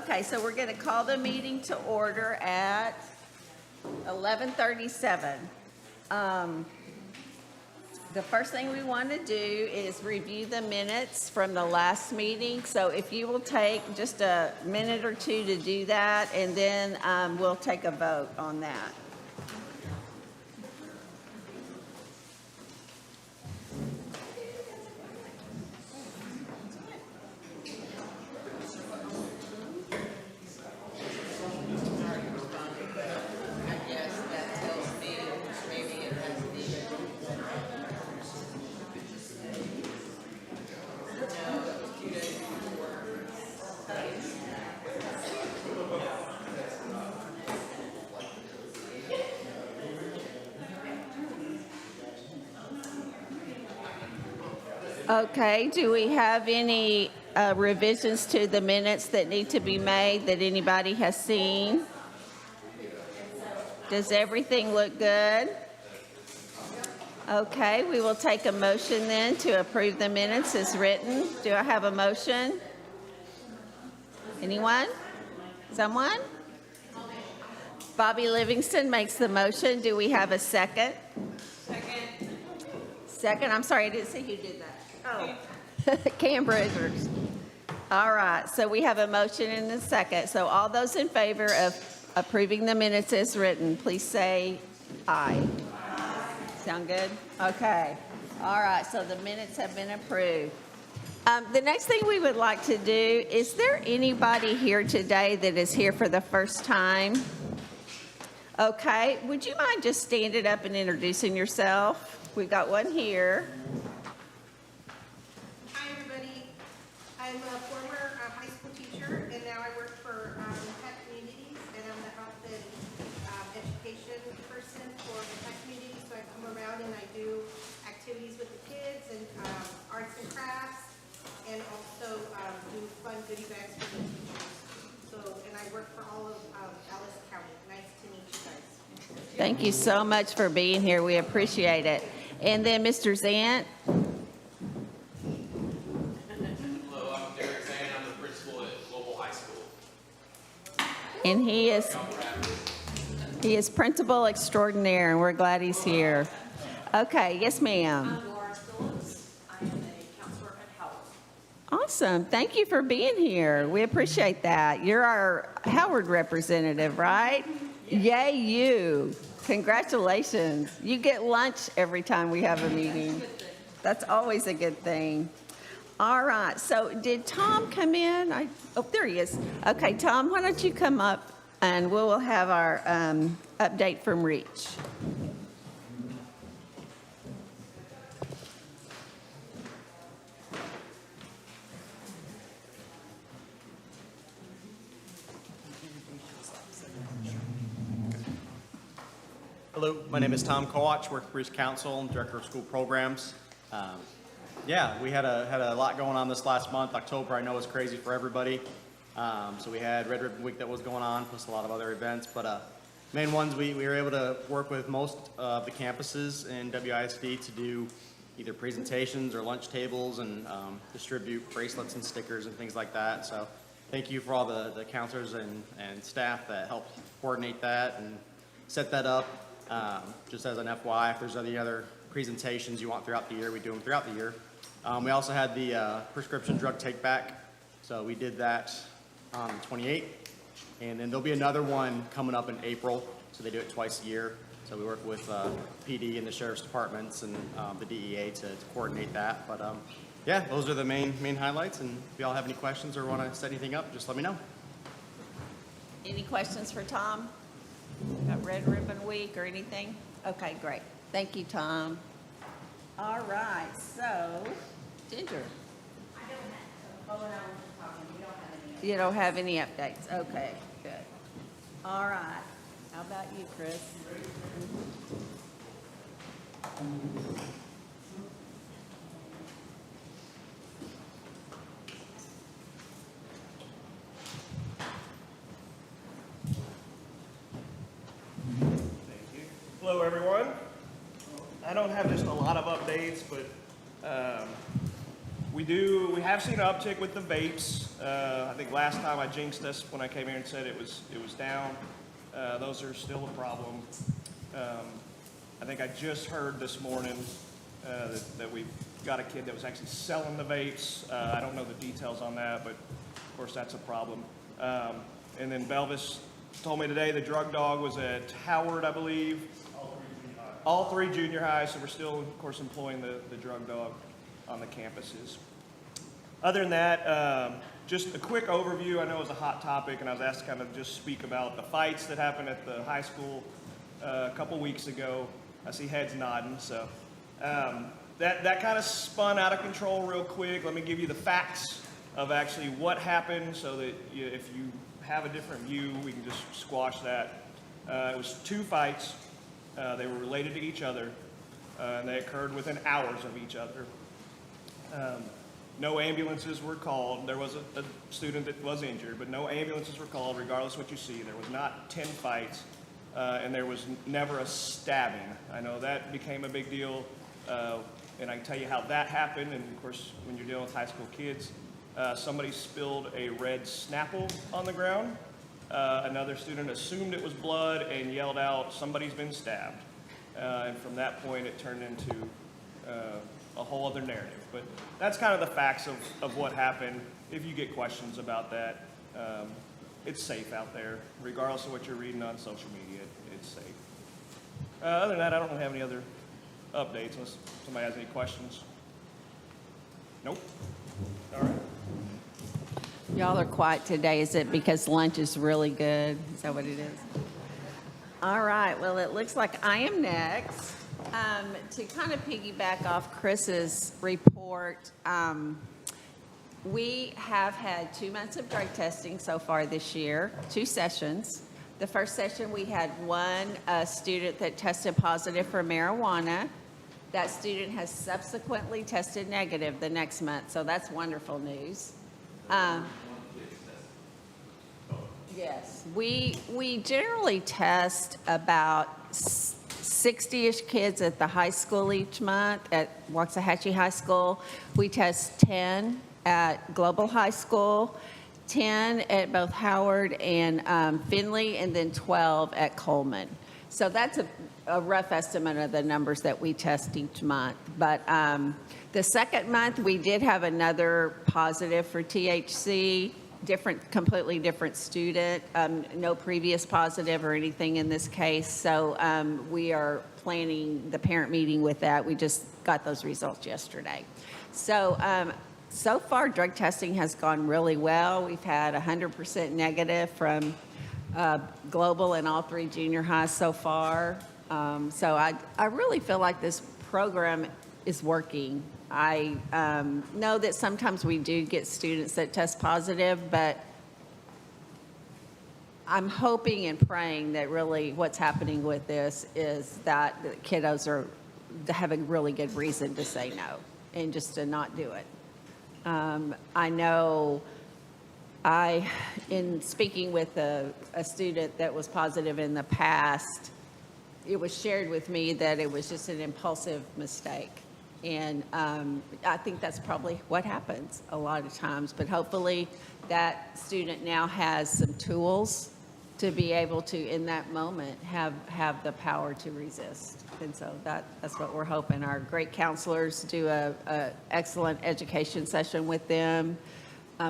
Okay, so we're going to call the meeting to order at 11:37. The first thing we want to do is review the minutes from the last meeting. So if you will take just a minute or two to do that, and then we'll take a vote on that. Okay, do we have any revisions to the minutes that need to be made that anybody has seen? Does everything look good? Okay, we will take a motion then to approve the minutes as written. Do I have a motion? Anyone? Someone? Bobby Livingston makes the motion. Do we have a second? Second, I'm sorry, I didn't see who did that. Oh, Cam Bridgers. All right, so we have a motion and a second. So all those in favor of approving the minutes as written, please say aye. Sound good? Okay. All right, so the minutes have been approved. The next thing we would like to do, is there anybody here today that is here for the first time? Okay, would you mind just standing up and introducing yourself? We've got one here. Hi, everybody. I'm a former high school teacher, and now I work for Pet Communities, and I'm the health and education person for the Pet Community. So I come around and I do activities with the kids and arts and crafts, and also do fun goodie bags for the teachers. So, and I work for all of Alice County. Nice to meet you guys. Thank you so much for being here. We appreciate it. And then Mr. Zant. Hello, I'm Derek Zant. I'm the principal at Global High School. And he is principal extraordinaire, and we're glad he's here. Okay, yes, ma'am. I'm Laura Phillips. I am a counselor at Howard. Awesome. Thank you for being here. We appreciate that. You're our Howard representative, right? Yay, you. Congratulations. You get lunch every time we have a meeting. That's always a good thing. All right. So did Tom come in? Oh, there he is. Okay, Tom, why don't you come up and we will have our update from Reach. Hello, my name is Tom Kowach, work for Reach Council, Director of School Programs. We had a lot going on this last month. October, I know, was crazy for everybody. So we had Red Ribbon Week that was going on, plus a lot of other events. But main ones, we were able to work with most of the campuses in WISD to do either presentations or lunch tables and distribute bracelets and stickers and things like that. So thank you for all the counselors and staff that helped coordinate that and set that up. Just as an FYI, if there's any other presentations you want throughout the year, we do them throughout the year. We also had the prescription drug take back. So we did that on the 28th. And then there'll be another one coming up in April. So they do it twice a year. So we work with PD and the sheriff's departments and the DEA to coordinate that. But yeah, those are the main highlights. And if y'all have any questions or want to set anything up, just let me know. Any questions for Tom? Got Red Ribbon Week or anything? Okay, great. Thank you, Tom. All right, so Ginger. You don't have any updates? Okay, good. All right. How about you, Chris? Hello, everyone. I don't have just a lot of updates, but We have seen an uptick with the vapes. I think last time I jinxed us when I came here and said it was down. Those are still a problem. I think I just heard this morning that we've got a kid that was actually selling the vapes. I don't know the details on that, but of course that's a problem. And then Belvis told me today the drug dog was at Howard, I believe. All three junior highs, so we're still, of course, employing the drug dog on the campuses. Other than that, just a quick overview. I know it was a hot topic, and I was asked to kind of just speak about the fights that happened at the high school a couple weeks ago. I see heads nodding, so that kind of spun out of control real quick. Let me give you the facts of actually what happened so that if you have a different view, we can just squash that. It was 2 fights. They were related to each other, and they occurred within hours of each other. No ambulances were called. There was a student that was injured, but no ambulances were called, regardless of what you see. There was not 10 fights, and there was never a stabbing. I know that became a big deal, and I can tell you how that happened. And of course, when you're dealing with high school kids, somebody spilled a red Snapple on the ground. Another student assumed it was blood and yelled out, "Somebody's been stabbed." And from that point, it turned into a whole other narrative. But that's kind of the facts of what happened. If you get questions about that, it's safe out there. Regardless of what you're reading on social media, it's safe. Other than that, I don't have any other updates unless somebody has any questions. Nope. All right. Y'all are quiet today. Is it because lunch is really good? Is that what it is? All right. Well, it looks like I am next. To kind of piggyback off Chris's report, we have had 2 months of drug testing so far this year, 2 sessions. The first session, we had one student that tested positive for marijuana. That student has subsequently tested negative the next month, so that's wonderful news. Yes, we generally test about 60-ish kids at the high school each month at Waxahachie High School. We test 10 at Global High School, 10 at both Howard and Findlay, and then 12 at Coleman. So that's a rough estimate of the numbers that we test each month. But the second month, we did have another positive for THC, completely different student, no previous positive or anything in this case. So we are planning the parent meeting with that. We just got those results yesterday. So so far, drug testing has gone really well. We've had 100% negative from Global and all 3 junior highs so far. So I really feel like this program is working. I know that sometimes we do get students that test positive, but I'm hoping and praying that really what's happening with this is that the kiddos are having really good reason to say no and just to not do it. I know in speaking with a student that was positive in the past, it was shared with me that it was just an impulsive mistake. And I think that's probably what happens a lot of times. But hopefully that student now has some tools to be able to, in that moment, have the power to resist. And so that's what we're hoping. Our great counselors do a excellent education session with them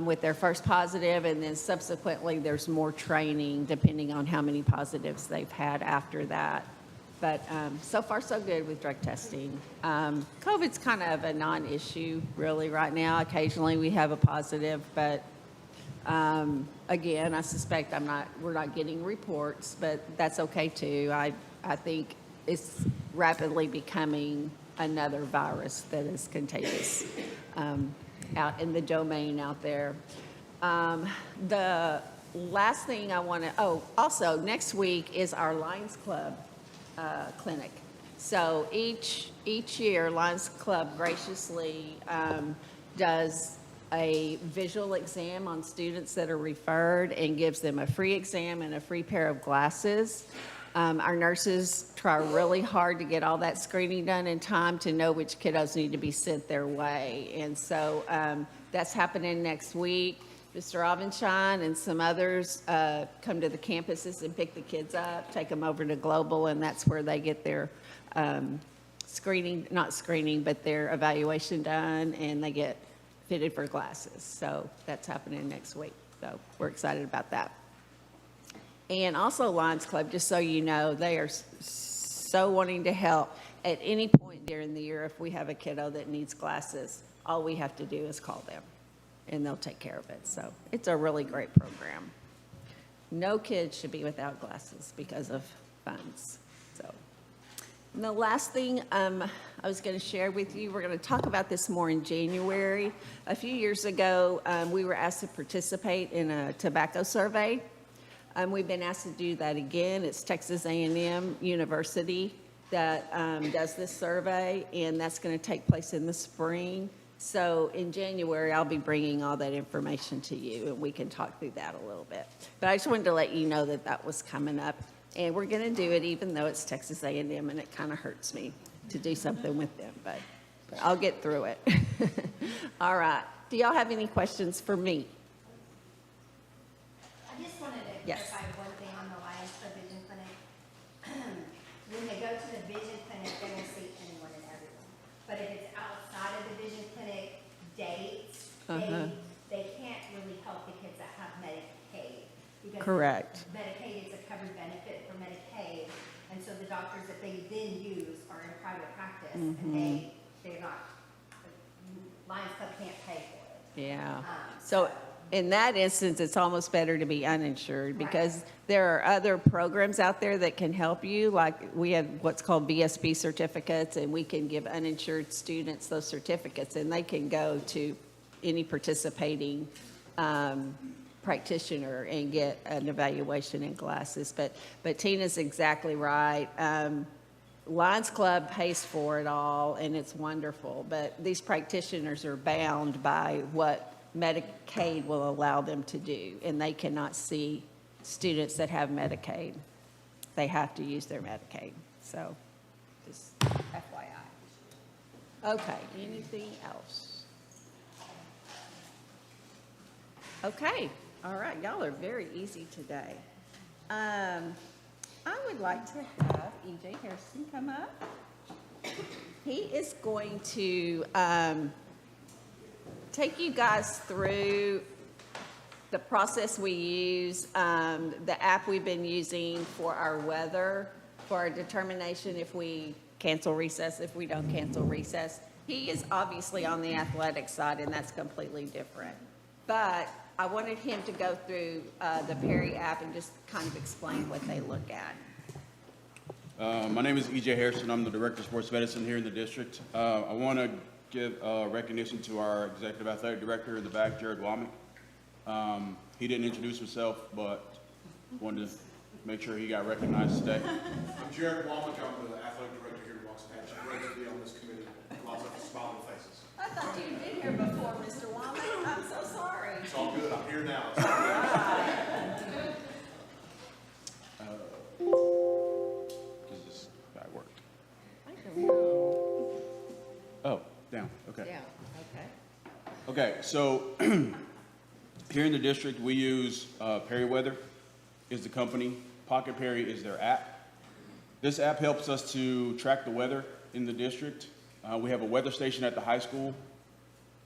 with their first positive, and then subsequently there's more training depending on how many positives they've had after that. But so far, so good with drug testing. COVID's kind of a non-issue really right now. Occasionally we have a positive, but again, I suspect we're not getting reports, but that's okay too. I think it's rapidly becoming another virus that is contagious out in the domain out there. The last thing I want to, also next week is our Lions Club clinic. So each year, Lions Club graciously does a visual exam on students that are referred and gives them a free exam and a free pair of glasses. Our nurses try really hard to get all that screening done in time to know which kiddos need to be sent their way. And so that's happening next week. Mr. Avenshine and some others come to the campuses and pick the kids up, take them over to Global, and that's where they get their not screening, but their evaluation done, and they get fitted for glasses. So that's happening next week. So we're excited about that. And also Lions Club, just so you know, they are so wanting to help at any point during the year. If we have a kiddo that needs glasses, all we have to do is call them and they'll take care of it. So it's a really great program. No kid should be without glasses because of funds. So, and the last thing I was going to share with you, we're going to talk about this more in January. A few years ago, we were asked to participate in a tobacco survey. We've been asked to do that again. It's Texas A&M University that does this survey, and that's going to take place in the spring. So in January, I'll be bringing all that information to you, and we can talk through that a little bit. But I just wanted to let you know that that was coming up, and we're going to do it even though it's Texas A&M, and it kind of hurts me to do something with them, but I'll get through it. All right. Do y'all have any questions for me? I just wanted to Yes. clarify one thing on the Lions Club Vision Clinic. When they go to the Vision Clinic, they will see anyone and everyone. But if it's outside of the Vision Clinic dates, they can't really help the kids that have Medicaid. Because Correct. Medicaid is a covered benefit for Medicaid, and so the doctors that they then use are in private practice, and they're not, Lions Club can't pay for it. Yeah. So in that instance, it's almost better to be uninsured because there are other programs out there that can help you. Like we have what's called VSB certificates, and we can give uninsured students those certificates, and they can go to any participating practitioner and get an evaluation and glasses. But Tina's exactly right. Lions Club pays for it all, and it's wonderful. But these practitioners are bound by what Medicaid will allow them to do, and they cannot see students that have Medicaid. They have to use their Medicaid. So just FYI. Okay, anything else? Okay, all right, y'all are very easy today. I would like to have E.J. Harrison come up. He is going to take you guys through the process we use, the app we've been using for our weather, for our determination if we cancel recess, if we don't cancel recess. He is obviously on the athletic side, and that's completely different. But I wanted him to go through the Perry app and just kind of explain what they look at. My name is E.J. Harrison. I'm the Director of Sports Medicine here in the district. I want to give recognition to our Executive Athletic Director in the back, Jared Womack. He didn't introduce himself, but wanted to make sure he got recognized today. I'm Jared Womack. I'm the Athletic Director here at Waxahachie. Great to be on this committee. Lots of smiling faces. I thought you'd been here before, Mr. Womack. I'm so sorry. It's all good. I'm here now. Does this guy work? I don't know. Oh, down. Okay. Yeah, okay. Okay, so here in the district, we use Perry Weather is the company. Pocket Perry is their app. This app helps us to track the weather in the district. We have a weather station at the high school,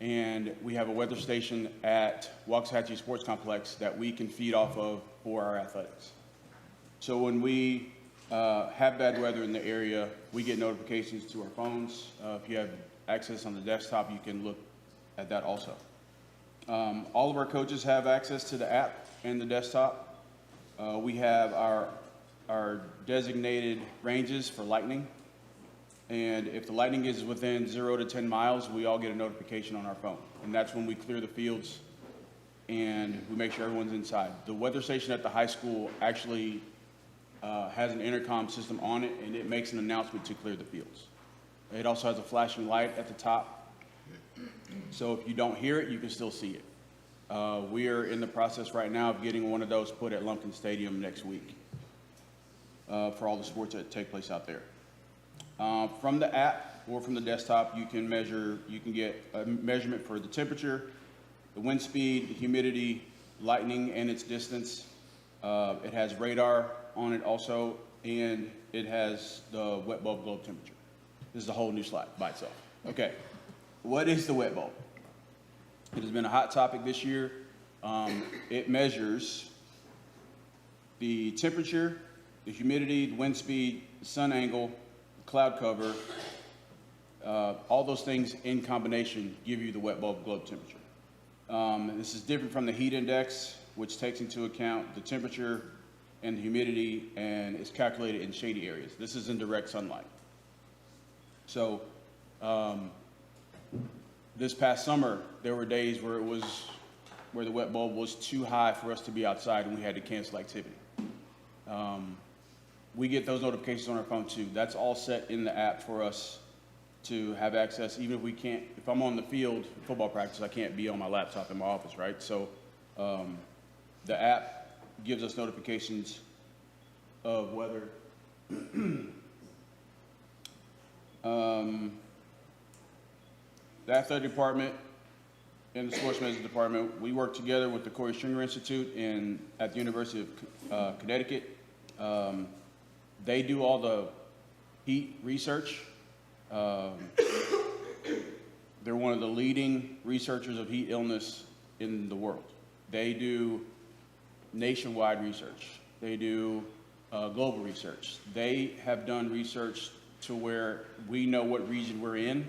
and we have a weather station at Waxahachie Sports Complex that we can feed off of for our athletics. So when we have bad weather in the area, we get notifications to our phones. If you have access on the desktop, you can look at that also. All of our coaches have access to the app and the desktop. We have our designated ranges for lightning. And if the lightning is within 0 to 10 miles, we all get a notification on our phone. And that's when we clear the fields and we make sure everyone's inside. The weather station at the high school actually has an intercom system on it, and it makes an announcement to clear the fields. It also has a flashing light at the top. So if you don't hear it, you can still see it. We are in the process right now of getting one of those put at Lumpkin Stadium next week. for all the sports that take place out there. From the app or from the desktop, you can get a measurement for the temperature, the wind speed, the humidity, lightning and its distance. It has radar on it also, and it has the wet bulb globe temperature. This is a whole new slide by itself. Okay, what is the wet bulb? It has been a hot topic this year. It measures the temperature, the humidity, the wind speed, the sun angle, cloud cover, all those things in combination give you the wet bulb globe temperature. This is different from the heat index, which takes into account the temperature and the humidity, and is calculated in shady areas. This is in direct sunlight. So this past summer, there were days where the wet bulb was too high for us to be outside, and we had to cancel activity. We get those notifications on our phone too. That's all set in the app for us to have access, even if we can't, if I'm on the field, football practice, I can't be on my laptop in my office, right? So the app gives us notifications of weather. The athletic department and the sports medicine department, we work together with the Corey Stringer Institute at the University of Connecticut. They do all the heat research. They're one of the leading researchers of heat illness in the world. They do nationwide research. They do global research. They have done research to where we know what region we're in,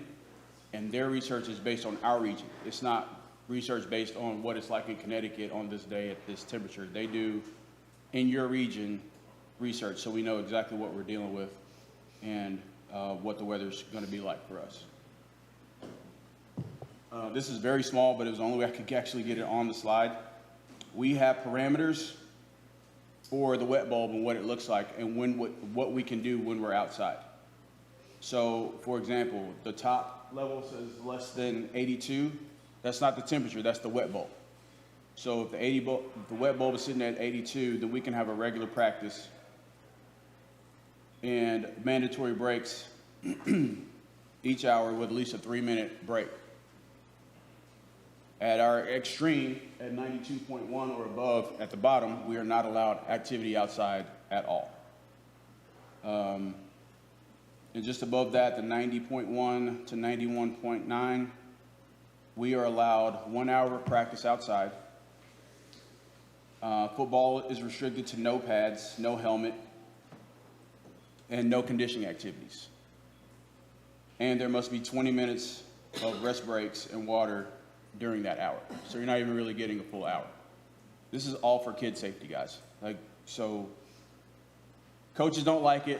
and their research is based on our region. It's not research based on what it's like in Connecticut on this day at this temperature. They do in your region research, so we know exactly what we're dealing with and what the weather's going to be like for us. This is very small, but it was the only way I could actually get it on the slide. We have parameters for the wet bulb and what it looks like and what we can do when we're outside. So, for example, the top level says less than 82. That's not the temperature, that's the wet bulb. So if the wet bulb is sitting at 82, then we can have a regular practice and mandatory breaks each hour with at least a 3-minute break. At our extreme, at 92.1 or above at the bottom, we are not allowed activity outside at all. And just above that, the 90.1 to 91.9, we are allowed 1 hour of practice outside. Football is restricted to no pads, no helmet, and no conditioning activities. And there must be 20 minutes of rest breaks and water during that hour. So you're not even really getting a full hour. This is all for kid safety, guys. So coaches don't like it.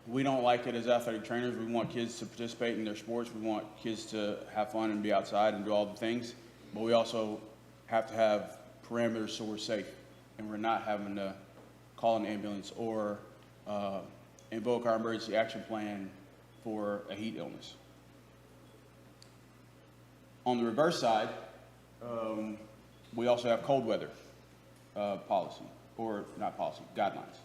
We don't like it as athletic trainers. We want kids to participate in their sports. We want kids to have fun and be outside and do all the things. But we also have to have parameters so we're safe and we're not having to call an ambulance or invoke our emergency action plan for a heat illness. On the reverse side, we also have cold weather policy, or not policy, guidelines.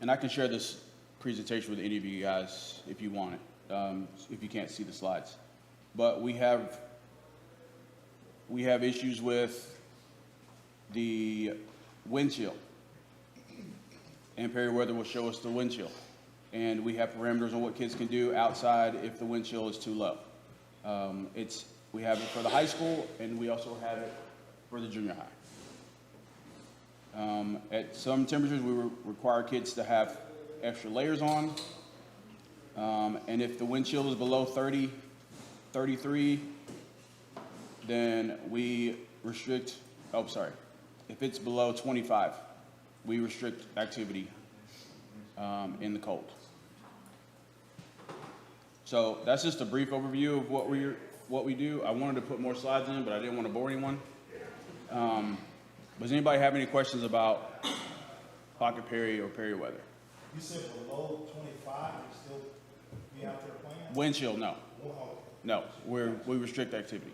And I can share this presentation with any of you guys if you want it, if you can't see the slides. But we have issues with the wind chill. And Perry Weather will show us the wind chill. And we have parameters on what kids can do outside if the wind chill is too low. We have it for the high school, and we also have it for the junior high. At some temperatures, we require kids to have extra layers on. And if the wind chill is below 30, 33, then we restrict, if it's below 25, we restrict activity in the cold. So that's just a brief overview of what we do. I wanted to put more slides in, but I didn't want to bore anyone. Does anybody have any questions about Pocket Perry or Perry Weather? You said below 25, you still be out there playing? Wind chill, no. Whoa. No, we restrict activity.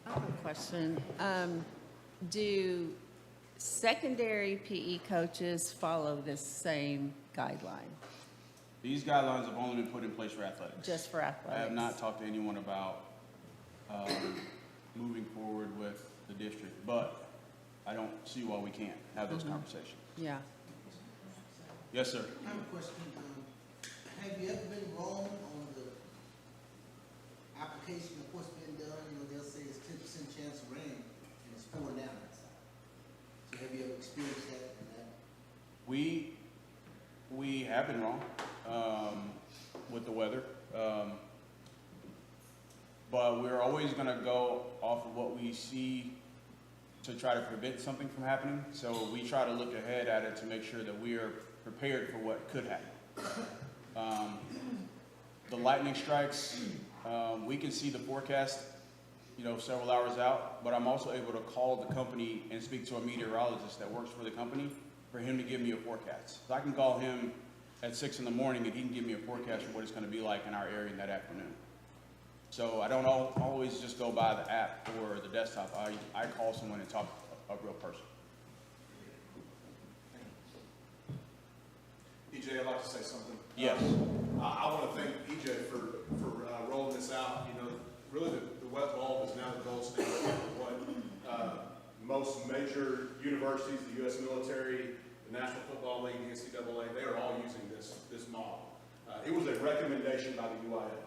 I have a question. Do secondary PE coaches follow this same guideline, These guidelines have only been put in place for athletics. just for I athletics? have not talked to anyone about moving forward with the district, but I don't see why we can't have those conversations. Yeah. Yes, sir. I have a question. Have you ever been wrong on the application of what's been done? You know, they'll say it's 10% chance of rain and it's pouring down outside. So have you ever experienced that? We have been wrong with the weather, but we're always going to go off of what we see to try to prevent something from happening. So we try to look ahead at it to make sure that we are prepared for what could happen. The lightning strikes, we can see the forecast, several hours out, but I'm also able to call the company and speak to a meteorologist that works for the company for him to give me a forecast. So I can call him at 6 in the morning and he can give me a forecast for what it's going to be like in our area in that afternoon. So I don't always just go by the app or the desktop. I call someone and talk to a real person. EJ, I'd like to say something. Yes. I want to thank EJ for rolling this out. Really the wet bulb is now the gold standard for what most major universities, the U.S. military, the National Football League, the NCAA, they are all using this model. It was a recommendation by the UIL.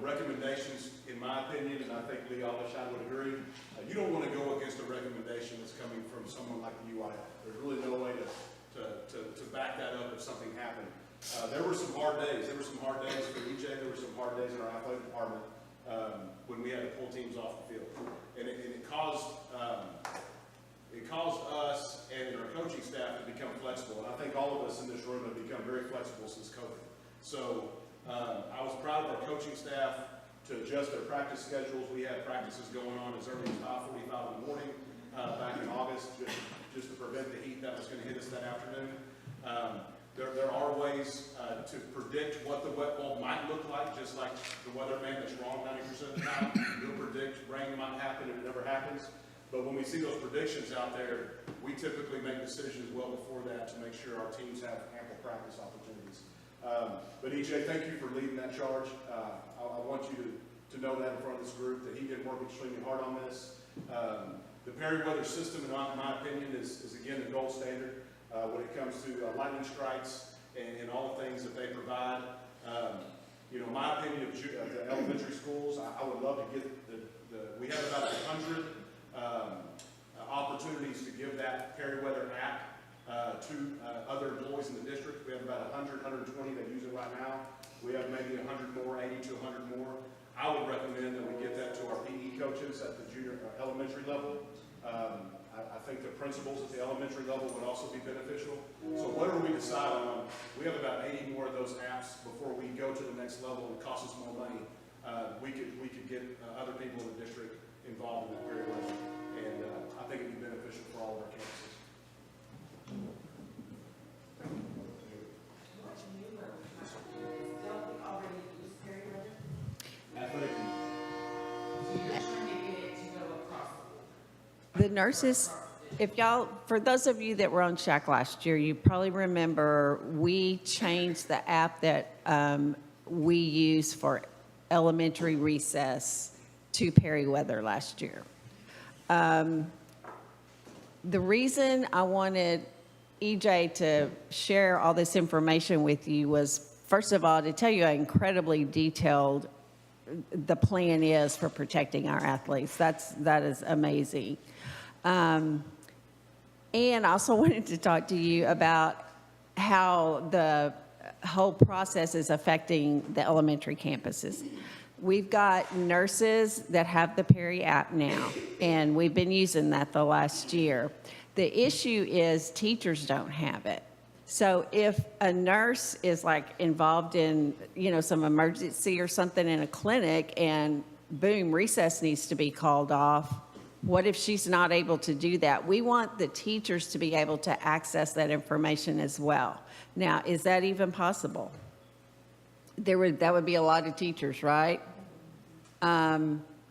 Recommendations, in my opinion, and I think Lee Aldershine would agree, you don't want to go against a recommendation that's coming from someone like the UIL. There's really no way to back that up if something happened. There were some hard days. There were some hard days for EJ. There were some hard days in our athletic department when we had to pull teams off the field. And it caused us and our coaching staff to become flexible. And I think all of us in this room have become very flexible since COVID. So I was proud of our coaching staff to adjust their practice schedules. We had practices going on as early as 5:45 in the morning back in August, just to prevent the heat that was going to hit us that afternoon. There are ways to predict what the wet bulb might look like, just like the weatherman that's wrong 90% of the time. He'll predict rain might happen and it never happens. But when we see those predictions out there, we typically make decisions well before that to make sure our teams have ample practice opportunities. But EJ, thank you for leading that charge. I want you to know that in front of this group, that he did work extremely hard on this. The Perry-Weather system, in my opinion, is again the gold standard when it comes to lightning strikes and all the things that they provide. My opinion of the elementary schools, I would love to get we have about 100 opportunities to give that Perry-Weather app to other employees in the district. We have about 100, 120 that use it right now. We have maybe 100 more, 80 to 100 more. I would recommend that we get that to our PE coaches at the junior elementary level. I think the principals at the elementary level would also be beneficial. So whatever we decide on, we have about 80 more of those apps before we go to the next level and it costs us more money. We could get other people in the district involved in that very level. And I think it'd be beneficial for all of our campuses. The nurses, for those of you that were on SHAC last year, you probably remember we changed the app that we use for elementary recess to Perry-Weather last year. The reason I wanted EJ to share all this information with you was, first of all, to tell you how incredibly detailed the plan is for protecting our athletes. That is amazing. And I also wanted to talk to you about how the whole process is affecting the elementary campuses. We've got nurses that have the Perry app now, and we've been using that the last year. The issue is teachers don't have it. So if a nurse is involved in, some emergency or something in a clinic and boom, recess needs to be called off, what if she's not able to do that? We want the teachers to be able to access that information as well. Now, is that even possible? That would be a lot of teachers, right?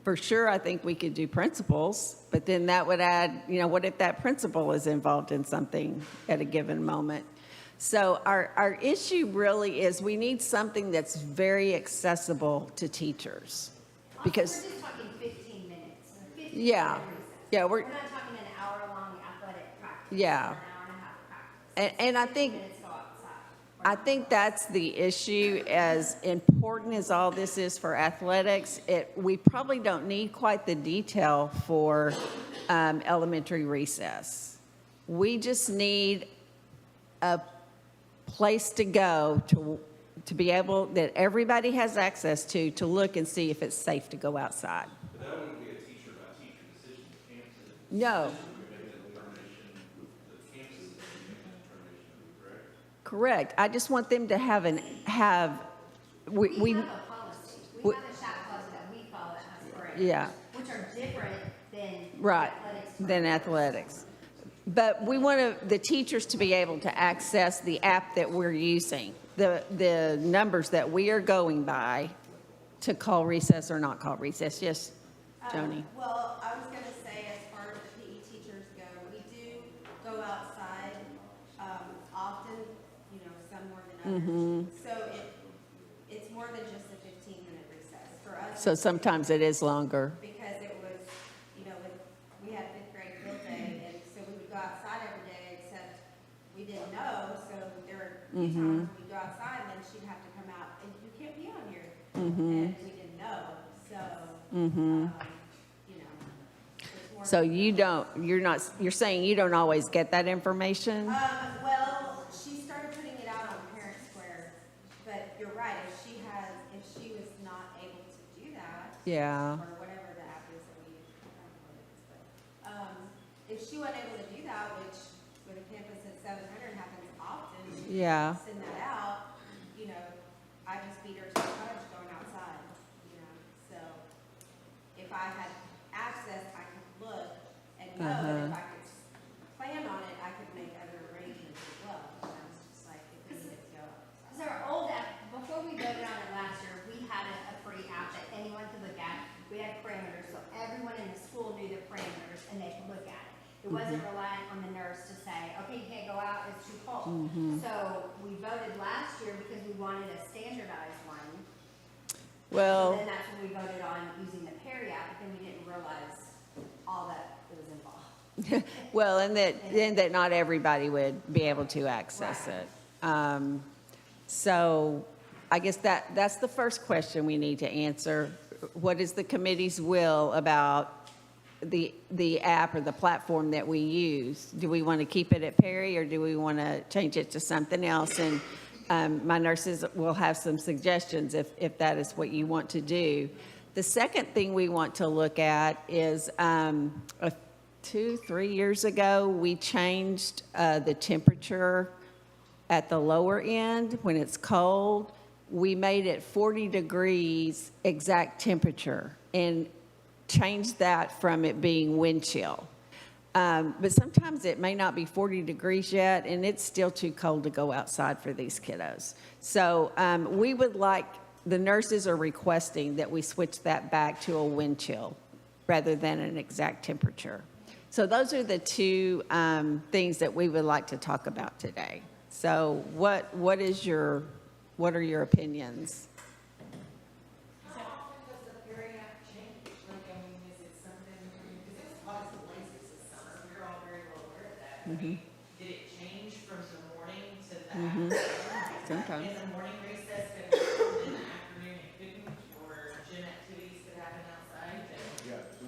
For sure, I think we could do principals, but then that would add, what if that principal is involved in something at a given moment? So our issue really is we need something that's very accessible to teachers. Because, Also, we're just talking 15 minutes. 15 Yeah. minute recess. Yeah, We're not talking an hour-long athletic practice. Yeah. Or an hour and a half practice. and I 15 think, minutes go outside. I think that's the issue. As important as all this is for athletics, we probably don't need quite the detail for elementary recess. We just need a place to go to be able, that everybody has access to look and see if it's safe to go outside. But that wouldn't be a teacher by teacher decision, the campus. No, Would make that determination, the campus is making that determination, correct? correct. I just want them to have We have a policy. We have a SHAC policy that we follow that has parameters. Yeah. Which are different than Right, athletics. than athletics. But we want the teachers to be able to access the app that we're using, the numbers that we are going by to call recess or not call recess. Yes, Joni? Well, I was gonna say, as far as the PE teachers go, we do go outside, often, some more than others. So it's more than just a 15-minute recess. For us, So sometimes it is longer. because it was, we had fifth grade field day, and so we would go outside every day, except we didn't know, so there were a few times we'd go outside, and then she'd have to come out, and you can't be on here. And we didn't know, so, it's more. So you're saying you don't always get that information? Well, she started putting it out on Parent Square, but you're right, if she was not able to do that, Yeah, or whatever the app is that we use, I don't know what it is, but, if she wasn't able to do that, which with a campus at 700 happens often, Yeah. send that out, I just beat her to the punch going outside, so if I had access, I could look and know that if I could plan on it, I could make other arrangements as well, just like if we needed to go outside. Because our old app, before we voted on it last year, we had a free app that anyone could look at. We had parameters, so everyone in the school knew the parameters and they could look at it. It wasn't reliant on the nurse to say, okay, you can't go out, it's too cold. So we voted last year because we wanted a standardized one. well, And then that's when we voted on using the Perry app, but then we didn't realize all that was involved. well, and that not everybody would be able to access Right. it. So I guess that's the first question we need to answer. What is the committee's will about the app or the platform that we use? Do we want to keep it at Perry, or do we want to change it to something else? And my nurses will have some suggestions if that is what you want to do. The second thing we want to look at is 2-3 years ago, we changed the temperature at the lower end when it's cold. We made it 40 degrees exact temperature and changed that from it being wind chill. But sometimes it may not be 40 degrees yet, and it's still too cold to go outside for these kiddos. So we would like, the nurses are requesting that we switch that back to a wind chill rather than an exact temperature. So those are the two things that we would like to talk about today. So what are your opinions? How often does the Perry app change? Is it something, because it's lots of places this summer, we're all very well aware of that. Did it change from the morning to the afternoon? Sometimes. In the morning recess, could it happen in the afternoon it couldn't, or gym activities could happen outside? Yeah, so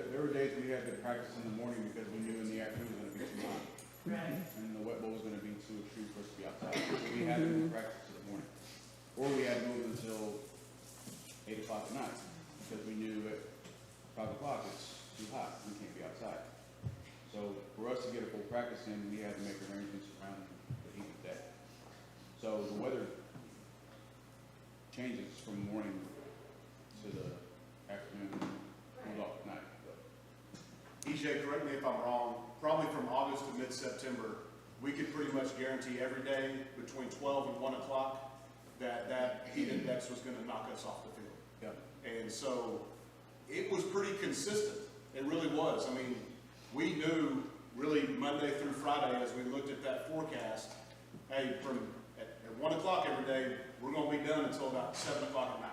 there were days we had to practice in the morning because we knew in the afternoon it was gonna be too hot. Right. And the wet bowl was gonna be too extreme for us to be outside. So we had to move practice to the morning. Or we had to move until 8 o'clock at night, because we knew at 5 o'clock it's too hot, we can't be outside. So for us to get a full practice in, we had to make arrangements around the heat of the day. So the weather changes from morning to the afternoon, cool off at night. But EJ, correct me if I'm wrong, probably from August to mid-September, we could pretty much guarantee every day between 12 and 1 o'clock that heat index was gonna knock us off the field. yeah. And so it was pretty consistent. It really was. I mean, we knew really Monday through Friday as we looked at that forecast, hey, at 1 o'clock every day, we're going to be done until about 7 o'clock at night.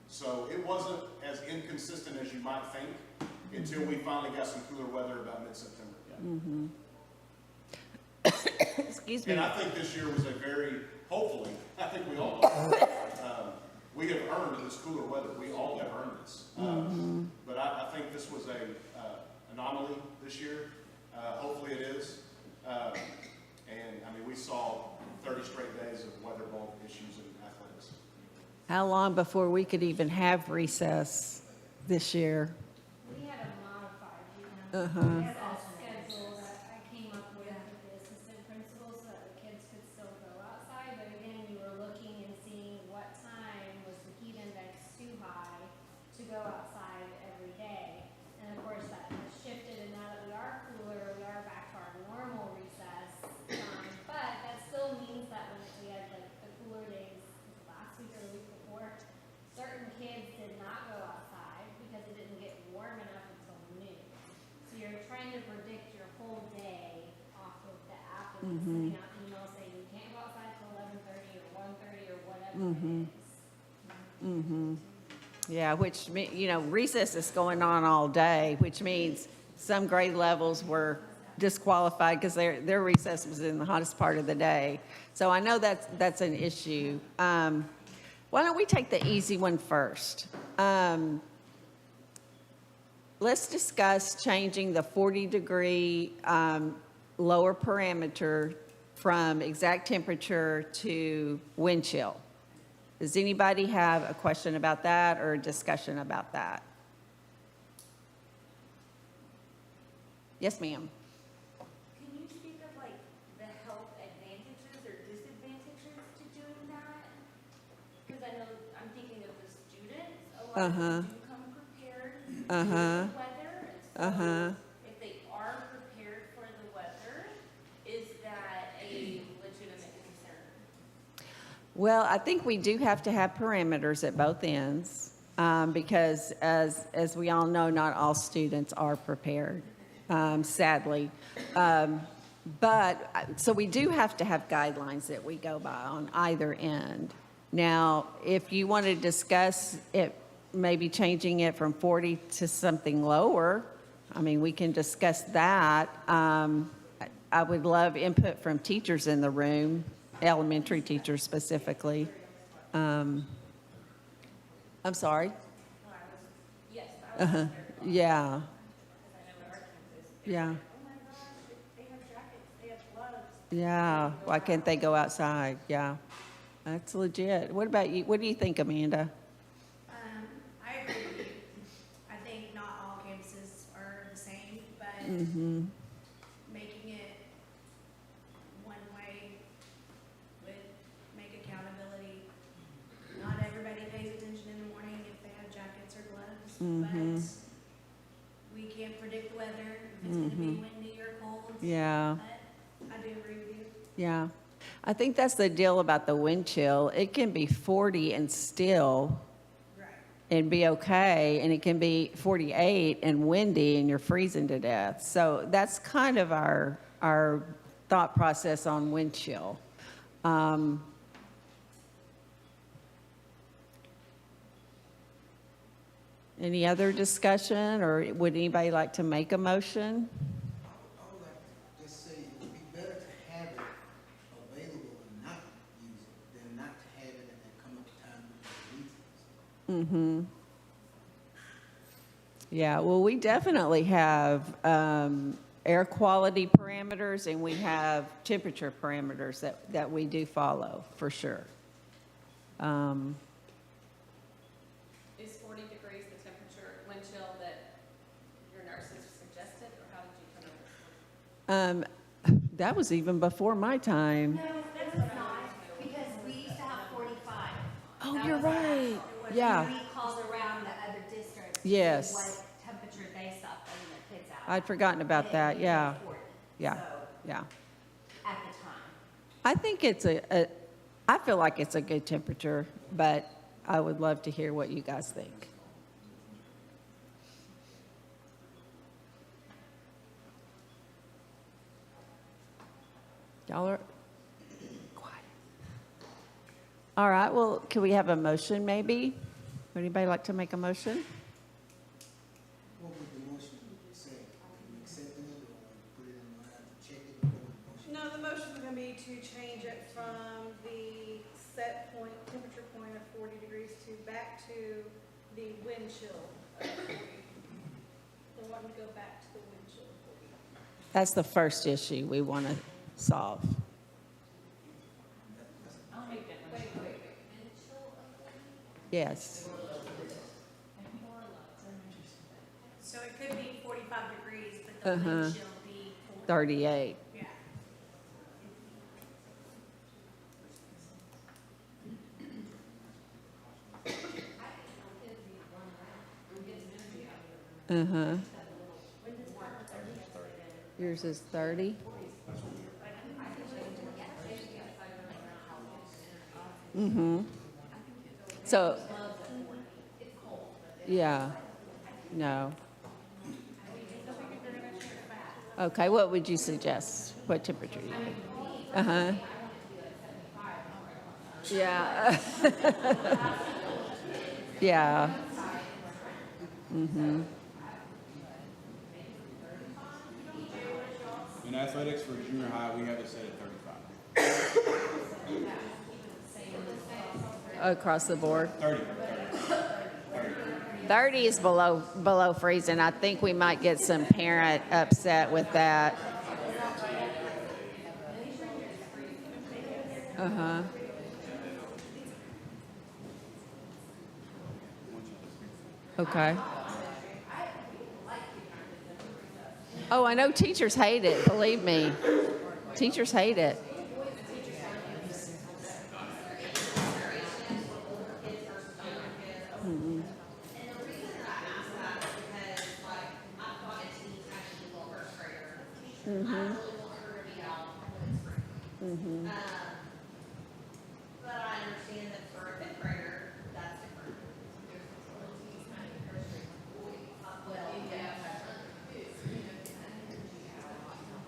So it wasn't as inconsistent as you might think until we finally got some cooler weather about mid-September. Excuse me. And I think this year was hopefully, I think we all know, we have earned this cooler weather. We all have earned this. But I think this was a anomaly this year. Hopefully it is. And I mean, we saw 30 straight days of weather-borne issues in athletics. How long before we could even have recess this year? We had a modified, Uh-huh. schedule that I came up with the assistant principal so that the kids could still go outside, but again, you were looking and seeing what time was the heat index too high to go outside every day. And of course, that has shifted, and now that we are cooler, we are back to our normal recess. But that still means that when we had like the cooler days last week or the week before, certain kids did not go outside because it didn't get warm enough until noon. So you're trying to predict your whole day off of the app and sending out emails saying you can't go outside till 11:30 or 1:30 or whatever it is. Yeah, recess is going on all day, which means some grade levels were disqualified because their recess was in the hottest part of the day. So I know that's an issue. Why don't we take the easy one first? Let's discuss changing the 40-degree lower parameter from exact temperature to wind chill. Does anybody have a question about that or a discussion about that? Yes, ma'am. Can you speak of like the health advantages or disadvantages to doing that? Because I know, I'm thinking of the students, a lot of them do come prepared for the weather. And so if they are prepared for the weather, is that a legitimate concern? Well, I think we do have to have parameters at both ends because as we all know, not all students are prepared, sadly. So we do have to have guidelines that we go by on either end. Now, if you want to discuss it, maybe changing it from 40 to something lower, I mean, we can discuss that. I would love input from teachers in the room, elementary teachers specifically. I'm sorry? Yes, I was Yeah. Yeah. oh my gosh, they have jackets, they have gloves. Yeah. Why can't they go outside? Yeah. That's legit. What about you? What do you think, Amanda? I agree with you. I think not all campuses are the same, but making it one way would make accountability. Not everybody pays attention in the morning if they have jackets or gloves, but we can't predict the weather, if it's gonna be windy or cold. Yeah. But I do agree with you. Yeah. I think that's the deal about the wind chill. It can be 40 and still Right. and be okay, and it can be 48 and windy and you're freezing to death. So that's kind of our thought process on wind chill. Any other discussion, or would anybody like to make a motion? I would like to just say it would be better to have it available and not use it than not to have it and then come up with time to use it. Yeah, well, we definitely have air quality parameters and we have temperature parameters that we do follow, for sure. Is 40 degrees the temperature wind chill that your nurses suggested, or how did you come up with it? That was even before my time. No, that was not, because we used to have 45. Oh, That you're was our right. actual. Yeah. And we called around the other districts. to see Yes. What temperature they stopped letting their kids out. I'd forgotten about And that, it yeah. was 40, Yeah, so, yeah. at the time. I think I feel like it's a good temperature, but I would love to hear what you guys think. Y'all are quiet. All right, well, can we have a motion maybe? Would anybody like to make a motion? What would the motion say? Are you accepting it or put it in line, check it, or what would the motion? No, the motion's gonna be to change it from the set point, temperature point of 40 degrees to back to the wind chill of 40. They want to go back to the wind chill of 40. That's the first issue we want to solve. Yes. So it could be 45 degrees, but the wind chill be 38. Yeah. Uh-huh. Yours is 30? Mm-hmm. So, yeah, no. Okay, what would you suggest? What temperature do you think? Uh-huh. Yeah. Yeah. Mm-hmm. In athletics for junior high, we have it set at 35. Across the board? 30. 30 is below freezing. I think we might get some parent upset with that. Uh-huh. Okay. Oh, I know teachers hate it, believe me. Teachers hate it. Mhm. Mhm. Mhm. But I understand that for a fifth grader, that's different.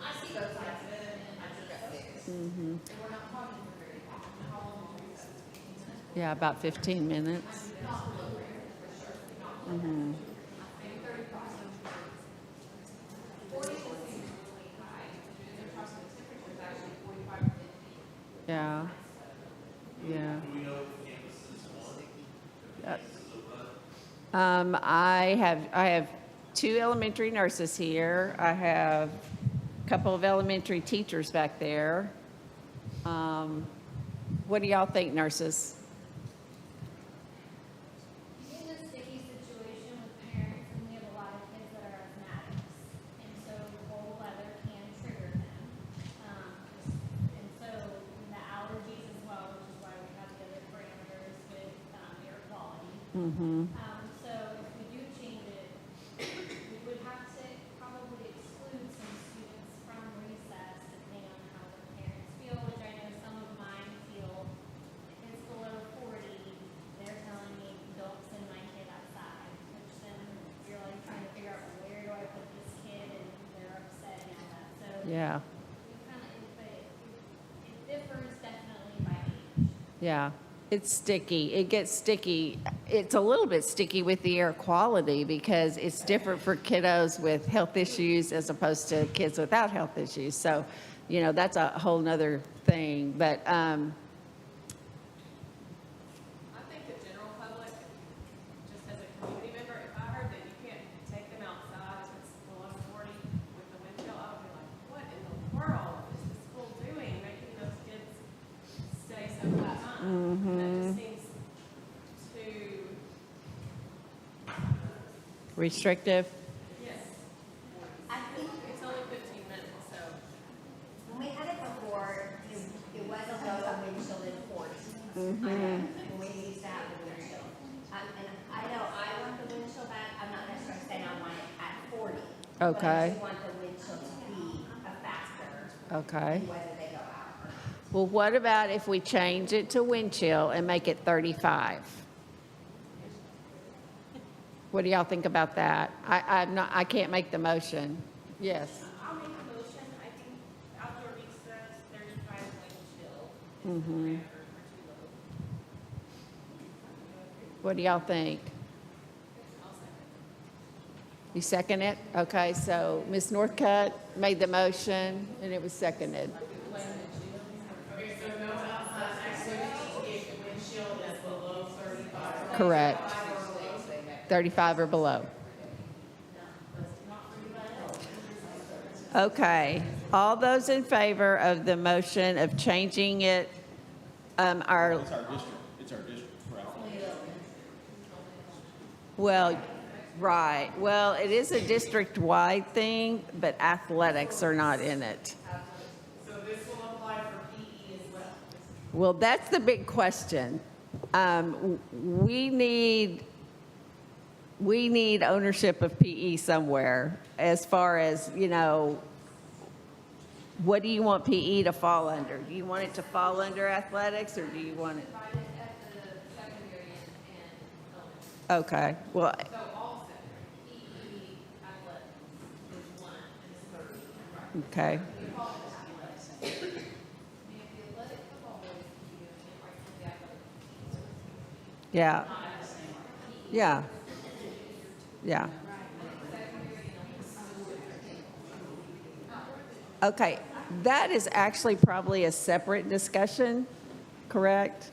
I see both sides of it, Mhm. Yeah, about 15 minutes. Mhm. Yeah. Yeah. I have two elementary nurses here. I have a couple of elementary teachers back there. What do y'all think, nurses? It's a sticky situation with parents, and we have a lot of kids that are asthmatics, and so cold weather can trigger them. And so the allergies as well, which is why we have the other parameters with air quality. Mm-hmm. So if we do change it, we would have to probably exclude some students from recess depending on how the parents feel, which I know some of mine feel if it's below 40, they're telling me don't send my kid outside, which then you're like trying to figure out where do I put this kid, and they're upset and all that. So Yeah. we kind of, but it differs definitely by age. Yeah. It's sticky. It gets sticky. It's a little bit sticky with the air quality because it's different for kiddos with health issues as opposed to kids without health issues. So, that's a whole nother thing. But I think the general public, just as a community member, if I heard that you can't take them outside if it's below 40 with the wind chill, I would be like, what in the world is the school doing, making those kids stay so hot time? That just seems too, restrictive. yes, I think it's only 15 minutes, so. when we had it before, it was a low wind chill in 40. When we used to have the wind chill. And I know I want the wind chill back, I'm not necessarily saying I want it at 40. But I Okay. do want the wind chill to be a factor Okay. in whether they go out or not. Well, what about if we change it to wind chill and make it 35? What do y'all think about that? I can't make the motion. Yes. I'll make a motion, I think outdoor recess, 35 What do y'all think? You second it? Okay, so Ms. Northcutt made the motion and it was seconded. Okay, so no outside activity if windshield is below 35. Correct. 35 or below. Okay, all those in favor of the motion of changing it, It's our district. It's our district. Right. well, right, well, it is a district-wide thing, but athletics are not in it. So this will apply for PE as well. Well, that's the big question. We need ownership of PE somewhere as far as, what do you want PE to fall under? Do you want it to fall under athletics or do you want it? Divided at the secondary and elementary. Okay, well, So all secondary, PE, athletics is one, and it's 30. okay, We call it athletics. I mean, if the athletic football boys can do it, then right from the athletic. yeah. Yeah. Yeah. Okay, that is actually probably a separate discussion, correct?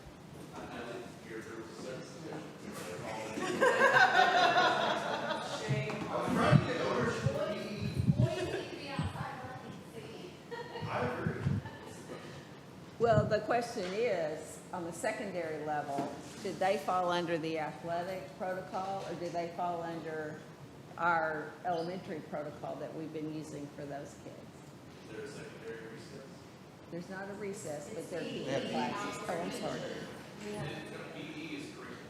Well, the question is, on the secondary level, did they fall under the athletic protocol or did they fall under our elementary protocol that we've been using for those kids? Is there a secondary recess? There's not a recess, but there are PE classes. Oh, I'm sorry. PE is curriculum.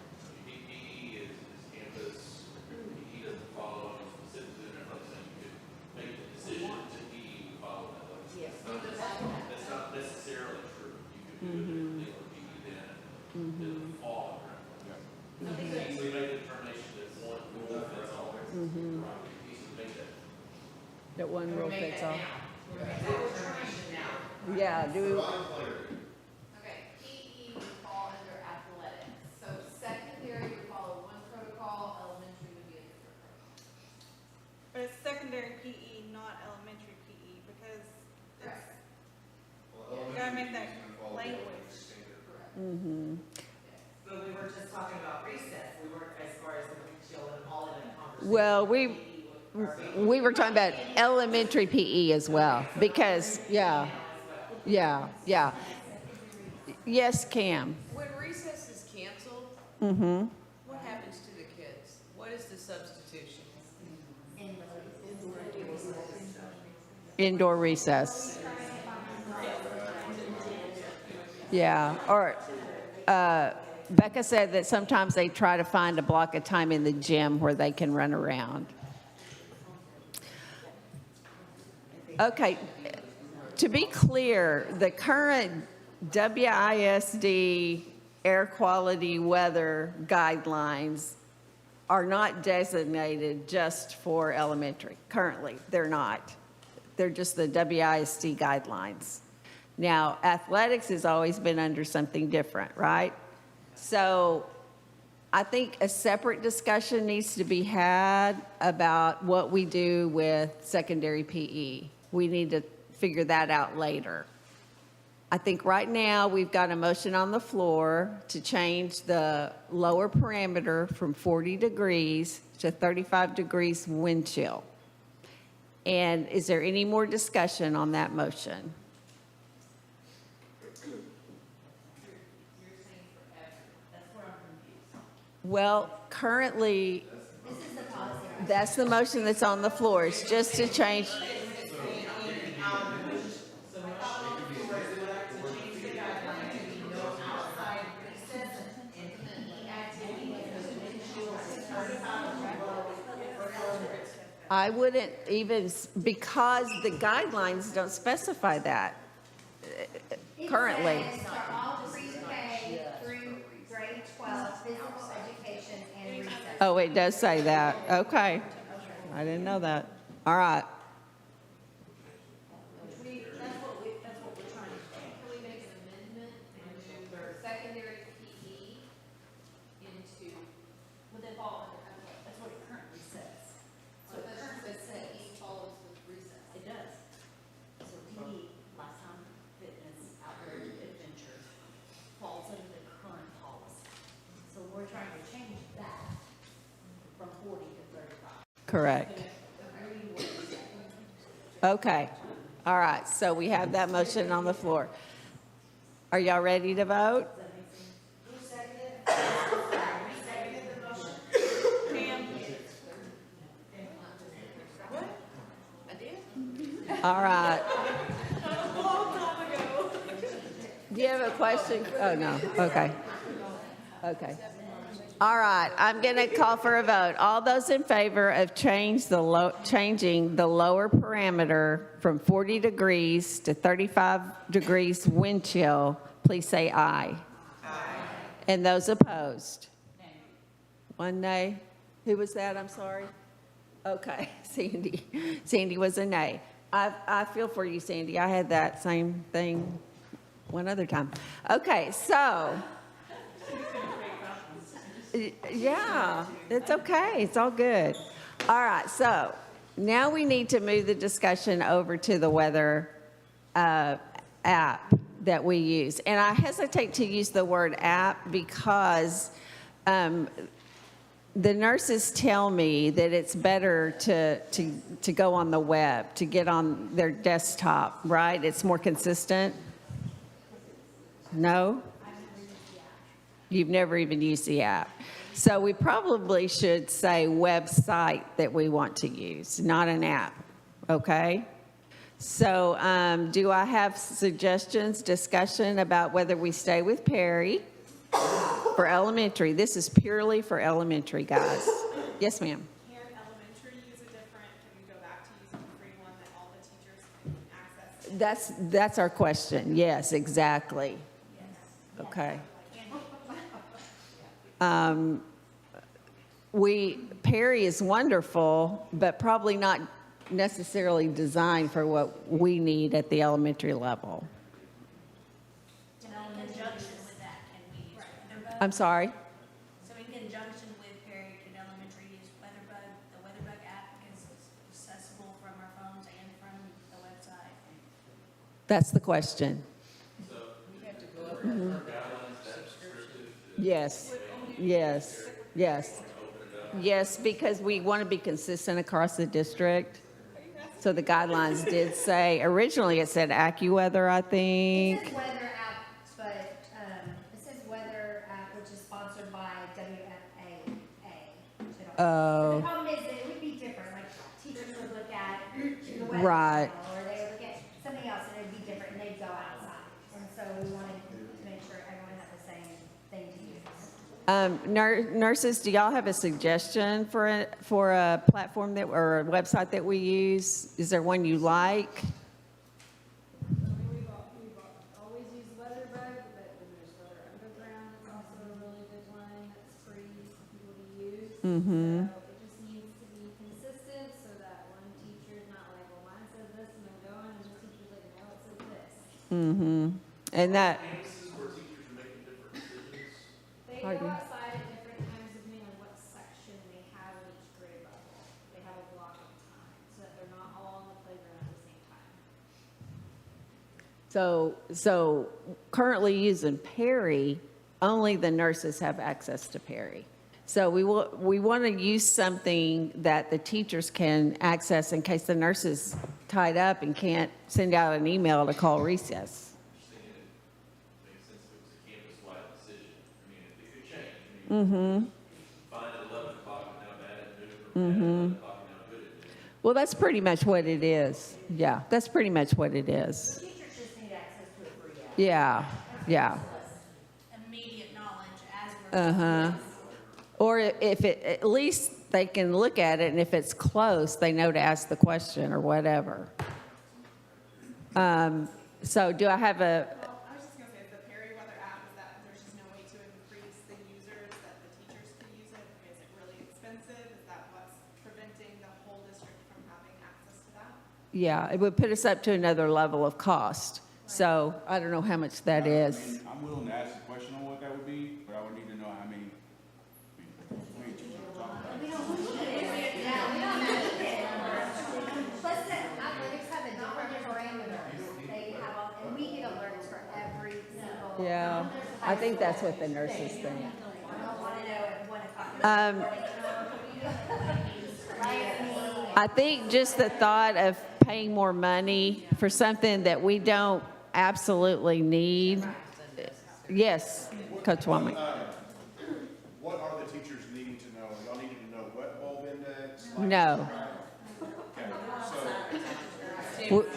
PE is campus. PE doesn't follow any specific, I'm not saying you could make the decision to PE to follow that. Yes. That's not necessarily true. You could do it differently or PE then, it'll fall under. So we made the determination that one rule fits all. Right, we should make that. That one rule fits all. We're making that determination now. Yeah, do we, Okay, PE would fall under athletics. So secondary would follow one protocol, elementary would be a different protocol. But it's secondary PE, not elementary PE, because it's, you gotta make that language. But we were just talking about recess, we weren't as far as the windshield and all of that conversation. well, we were talking about elementary PE as well, because, yeah. Yes, Cam? When recess is canceled, what happens to the kids? What is the substitution? Indoor recess. Yeah, or Becca said that sometimes they try to find a block of time in the gym where they can run around. Okay, to be clear, the current WISD air quality weather guidelines are not designated just for elementary. Currently, they're not. They're just the WISD guidelines. Now, athletics has always been under something different, right? So I think a separate discussion needs to be had about what we do with secondary PE. We need to figure that out later. I think right now we've got a motion on the floor to change the lower parameter from 40 degrees to 35 degrees wind chill. And is there any more discussion on that motion? Well, currently, that's the motion that's on the floor. It's just to change. I wouldn't even, because the guidelines don't specify that currently. It says for all pre-K through grade 12, physical education and recess. Oh, it does say that. Okay. I didn't know that. All right. That's what we're trying to do. Can we make an amendment Correct. Okay. All right. So we have that motion on the floor. Are y'all ready to vote? All right. Do you have a question? Oh, no. Okay. Okay. All right. I'm going to call for a vote. All those in favor of changing the lower parameter from 40 degrees to 35 degrees wind chill, please say aye. Aye. And those opposed? Nay. One nay. Who was that? I'm sorry. Okay. Sandy. Sandy was a nay. I feel for you, Sandy. I had that same thing one other time. Okay, so, yeah, it's okay. It's all good. All right, so now we need to move the discussion over to the weather app that we use. And I hesitate to use the word app because the nurses tell me that it's better to go on the web, to get on their desktop, right? It's more consistent. No? You've never even used the app. So we probably should say website that we want to use, not an app, okay? So do I have suggestions, discussion about whether we stay with Perry for elementary? This is purely for elementary, guys. Yes, ma'am. Can elementary use a different, can we go back to using the free one that all the teachers can access? That's our question. Yes, exactly. Okay. Perry is wonderful, but probably not necessarily designed for what we need at the elementary level. In conjunction with that, can we use WeatherBug? I'm sorry? So in conjunction with Perry, can elementary use WeatherBug? The WeatherBug app is accessible from our phones and from the website. That's the question. Yes, yes, yes. Yes, because we want to be consistent across the district. So the guidelines did say, originally it said AccuWeather, I think. It says weather app, but it says weather app, which is sponsored by WFAA. Oh. The problem is that it would be different, like teachers would look at the weather Right. channel, or they would look at something else and it'd be different and they'd go outside. And so we wanted to make sure everyone had the same thing to use. Nurses, do y'all have a suggestion for a platform that, or a website that we use? Is there one you like? We've always used WeatherBug, but then there's Weather Underground, it's also a really good one that's free for people to use. Mm-hmm. So it just needs to be consistent so that one teacher's not like, well, mine says this and I'm going, and this teacher's like, no, it says this. Mm-hmm. And that, Campuses where teachers are making different decisions. They Pardon? go outside at different times depending on what section they have in each grade level. They have a block of time so that they're not all on the playground at the same time. so currently using Perry, only the nurses have access to Perry. So we want to use something that the teachers can access in case the nurse is tied up and can't send out an email to call recess. Just thinking it makes sense if it was a campus-wide decision. I mean, it could change. I mean, fine at 11 o'clock and now bad at noon, or bad at 11 o'clock and now good at noon. Well, that's pretty much what it is. Yeah, that's pretty much what it is. Teachers just need access to a free app. Yeah, yeah. Immediate knowledge as we're. Uh-huh. Or if it, at least they can look at it, and if it's close, they know to ask the question or whatever. So do I have a, Well, I was just gonna say, the Perry weather app, is that there's just no way to increase the users, that the teachers can use it? Is it really expensive? Is that what's preventing the whole district from having access to that? yeah, it would put us up to another level of cost. So I don't know how much that is. I mean, I'm willing to ask a question on what that would be, but I would need to know how many. I mean, teachers are talking about. Plus, the athletics have a different parameters. They have, and we get alerts for every single. Yeah, I think that's what the nurses think. I don't want to know at 1 o'clock. Um, I think just the thought of paying more money for something that we don't absolutely need. Yes, Coach Womack. What are the teachers needing to know? Y'all needing to know wet bulb index? No. Okay, so W-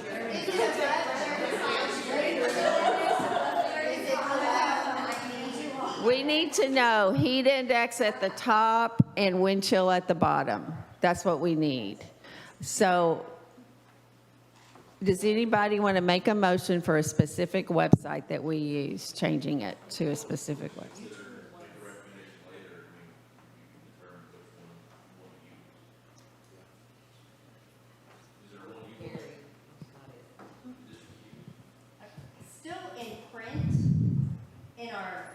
We need to know heat index at the top and wind chill at the bottom. That's what we need. So does anybody want to make a motion for a specific website that we use, changing it to a specific website? Still in print, in our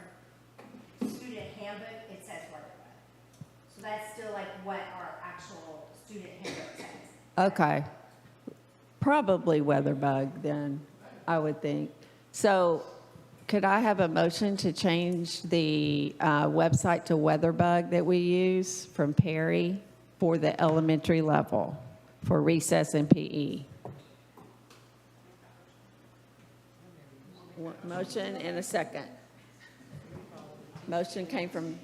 student handbook, it says WeatherBug. So that's still like what our actual student handbook says. Okay. Probably WeatherBug then, I would think. So could I have a motion to change the website to WeatherBug that we use from Perry for the elementary level for recess and PE? Motion and a second. Motion came from,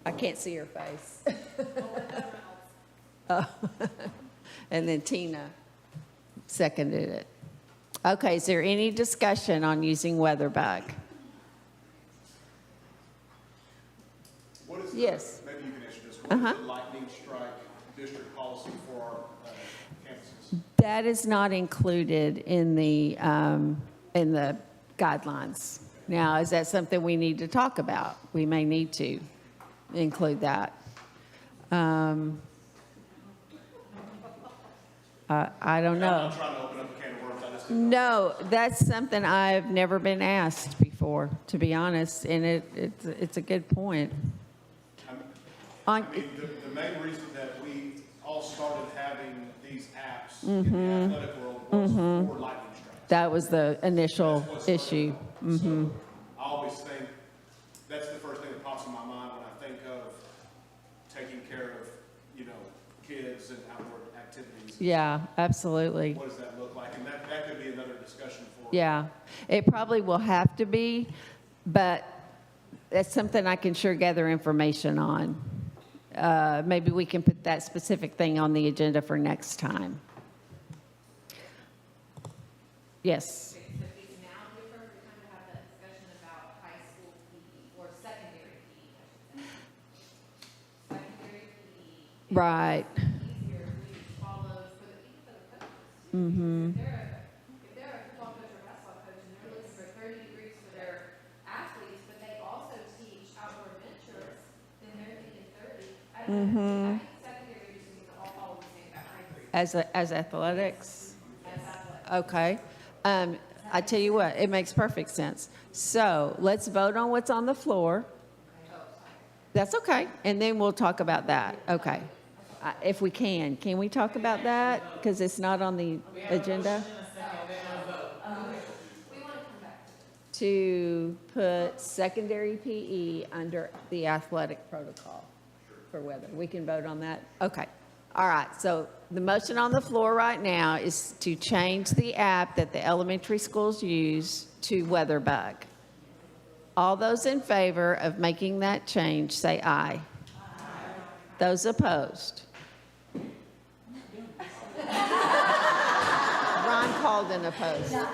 I can't see her face. Oh. And then Tina seconded it. Okay, is there any discussion on using WeatherBug? what is Yes. maybe you can answer this. What is the lightning strike district policy for our campuses? That is not included in the guidelines. Now, is that something we need to talk about? We may need to include that. I don't know. I'm trying to open up a can of worms. I just didn't. No, that's something I've never been asked before, to be honest, and it's a good point. I mean, the main reason that we all started having these apps in Mm-hmm. the athletic world was for lightning strikes. That was the initial That's what started issue. it. So I always think, that's the first thing that pops in my mind when I think of taking care of, kids and outdoor activities. Yeah, absolutely. What does that look like? And that could be another discussion for. Yeah, it probably will have to be, but that's something I can sure gather information on. Maybe we can put that specific thing on the agenda for next time. Yes. Okay, so it's now the appropriate time to have that discussion about high school PE or secondary PE, I should say. Secondary PE. Right. Easier if we follow for the people that are coaches. Mm-hmm. If they're a football coach or basketball coach and they're looking for 30 degrees for their athletes, but they also teach outdoor adventures, then they're thinking 30. I think secondary just needs to all follow the same guidelines. As athletics? As athletics. Okay. I tell you what, it makes perfect sense. So let's vote on what's on the floor. That's okay. And then we'll talk about that. Okay. If we can we talk about that? Because it's not on the agenda. To put secondary PE under the athletic protocol for weather. We can vote on that? Okay. All right. So the motion on the floor right now is to change the app that the elementary schools use to WeatherBug. All those in favor of making that change, say aye. Aye. Those opposed? Ron called and opposed. I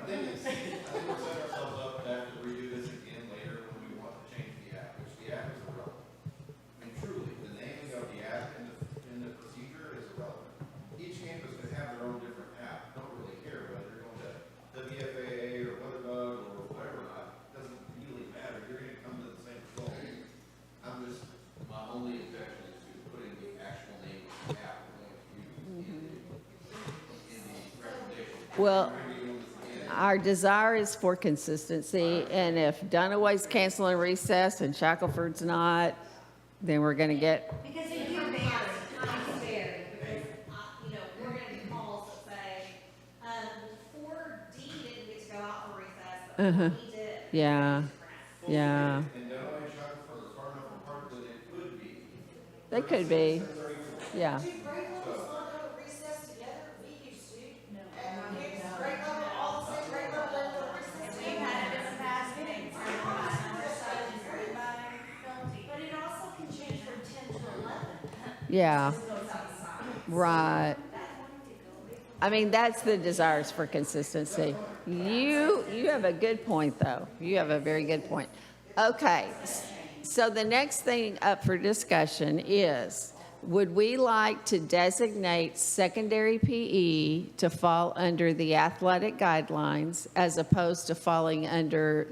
think we'll set ourselves up to have to redo this again later when we want to change the app, which the app is irrelevant. I mean, truly, the naming of the app and the procedure is irrelevant. Each campus could have their own different app, don't really care whether you're going to WFAA or WeatherBug or whatever, doesn't really matter, you're gonna come to the same result. My only objection is to putting the actual name of the app we're going to use in the recommendation. Well, our desire is for consistency, and if Dunaway's canceling recess and Shackelford's not, then we're going to get, Because it do vary, times vary, because, we're gonna get calls that say, 4D didn't get to go out for recess, but 4E did. yeah, yeah. And Dunaway and Shackelford are far enough apart that it could be They could be, yeah. Do grade levels not go to recess together? We used to. No. And kids, grade level, all the same grade level, they go to recess. We've had it in the past meetings. But it also can change from 10 to 11. Yeah, It goes outside. right. I mean, that's the desires for consistency. You have a good point, though. You have a very good point. Okay, so the next thing up for discussion is, would we like to designate secondary PE to fall under the athletic guidelines as opposed to falling under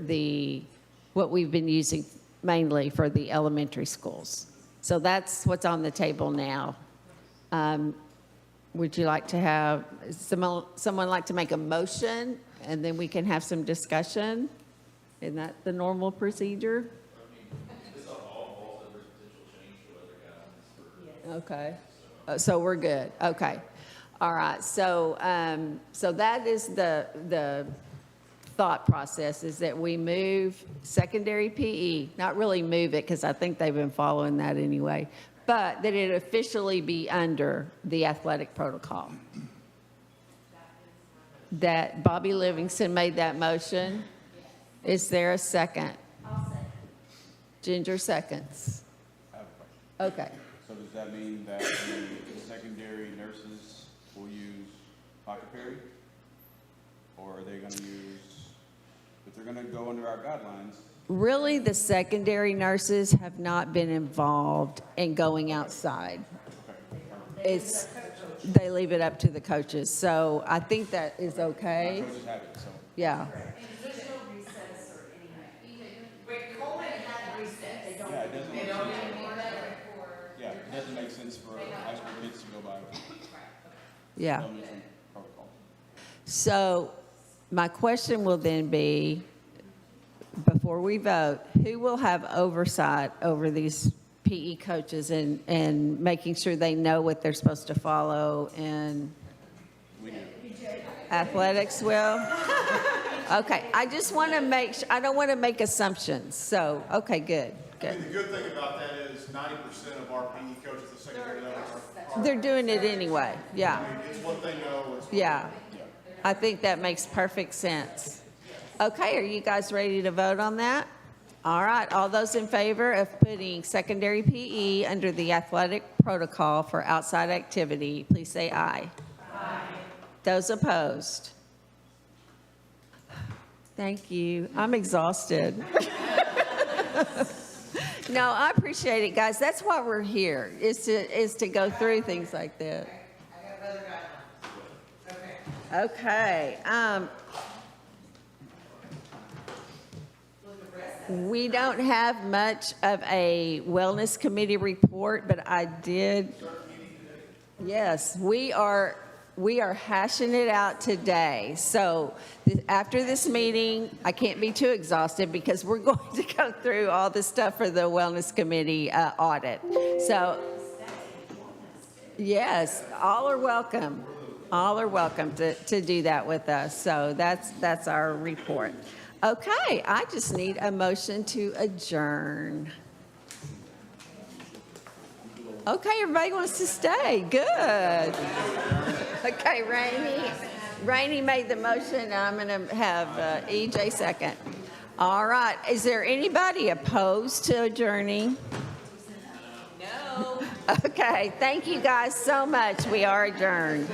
what we've been using mainly for the elementary schools? So that's what's on the table now. Would you like to have, someone like to make a motion, and then we can have some discussion? Isn't that the normal procedure? This all falls under potential change to other guidelines for. Okay. So we're good. Okay. All right. So, so that is the thought process, is that we move secondary PE, not really move it, because I think they've been following that anyway, but that it officially be under the athletic protocol. That Bobby Livingston made that motion. Is there a second? I'll say. Ginger seconds. I have a question. Okay. So does that mean that the secondary nurses will use pocket parry? Or are they gonna use, if they're gonna go under our guidelines? Really, the secondary nurses have not been involved in going outside. They leave it up to the coaches. So I think that is okay. Coaches have it, so. Yeah. And there's no recess or anything. Wait, Coleman had recess. They don't. Yeah, it doesn't They make don't sense. anymore. Yeah, it doesn't make sense for high school kids to go by Yeah. elementary protocol. So my question will then be, before we vote, who will have oversight over these PE coaches and making sure they know what they're supposed to follow, and We do. athletics will? Okay, I just want to make, I don't want to make assumptions. So, okay, good, I good. mean, the good thing about that is 90% of our PE coaches at the secondary level are. They're doing it anyway, yeah. I mean, it's what they know, it's. Yeah, I think that makes perfect sense. Okay, are you guys ready to vote on that? All right, all those in favor of putting secondary PE under the athletic protocol for outside activity, please say aye. Aye. Those opposed? Thank you. I'm exhausted. No, I appreciate it, guys. That's why we're here, is to go through things like that. I got other guidelines. Okay. Okay. We don't have much of a wellness committee report, but I did. Yes, we are hashing it out today. So after this meeting, I can't be too exhausted because we're going to go through all the stuff for the wellness committee audit. So yes, all are welcome. All are welcome to do that with us. So that's our report. Okay, I just need a motion to adjourn. Okay, everybody wants to stay. Good. Okay, Rainey made the motion, and I'm going to have EJ second. All right, is there anybody opposed to adjourning? No. Okay, thank you guys so much. We are adjourned.